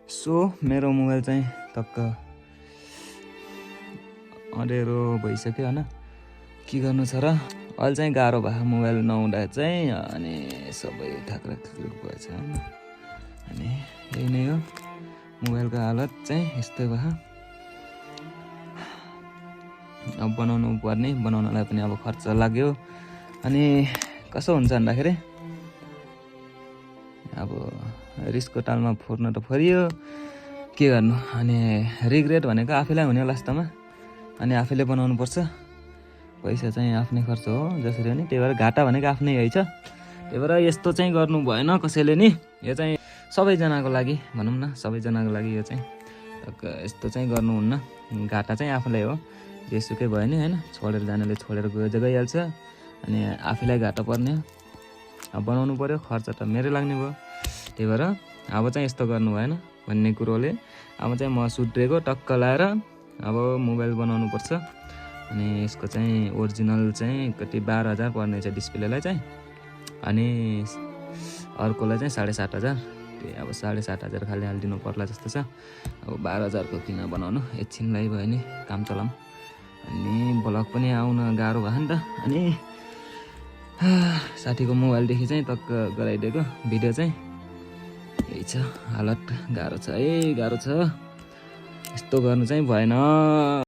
So मेरो mobile चाहिँ टक्क अँध्यारो भइसक्यो होइन, के गर्नु छ र। अहिले चाहिँ गाह्रो भयो मोबाइल नहुँदा चाहिँ, अनि सबै ठाक्रक भएछ होइन। अनि यही नै हो मोबाइलको हालत चाहिँ, यस्तै भयो। अब बनाउनु पर्ने, बनाउनलाई पनि अब खर्च लाग्यो। अनि कसो हुन्छ भन्दाखेरि अब रिसको टालमा फोर्न त फोरियो, के गर्नु। अनि रिग्रेट भनेको आफैलाई हुने लास्टमा, अनि आफैले बनाउनु पर्छ। पैसा चाहिँ आफ्नै खर्च हो जसरी पनि, त्यही भएर घाटा भनेको आफ्नै है छ। त्यही भएर यस्तो चाहिँ गर्नु भएन कसैले नि। यो चाहिँ सबैजनाको लागि भनौँ न, सबैजनाको लागि यो चाहिँ यस्तो चाहिँ गर्नुहुन्न। घाटा चाहिँ आफूलाई हो, जेसुकै भयो नि होइन। छोडेर जानेले छोडेर गइहाल्छ, अनि आफैलाई घाटा पर्ने हो। अब बनाउनु पऱ्यो, खर्च त मेरै लाग्ने भयो। त्यही भएर अब चाहिँ यस्तो गर्नु भएन भन्ने कुरोले अब चाहिँ म सुध्रेको टक्क लाएर अब मोबाइल बनाउनु पर्छ। अनि यसको चाहिँ ओरिजिनल चाहिँ कति 12,000 पर्ने छ डिस्प्लेलाई चाहिँ, अनि अर्कोलाई चाहिँ 7,500। त्यही अब 7,500 खालि हालिदिनु पर्ला जस्तो छ। अब 12,000 को किन बनाउनु, एकछिनलाई भयो नि काम चलाऊँ। अनि ब्लग पनि आउन गाह्रो भयो नि त। अनि साथीको मोबाइलदेखि चाहिँ टक्क गराइदिएको भिडियो चाहिँ यही छ। हालत गाह्रो छ है, गाह्रो छ। यस्तो गर्नु चाहिँ भएन।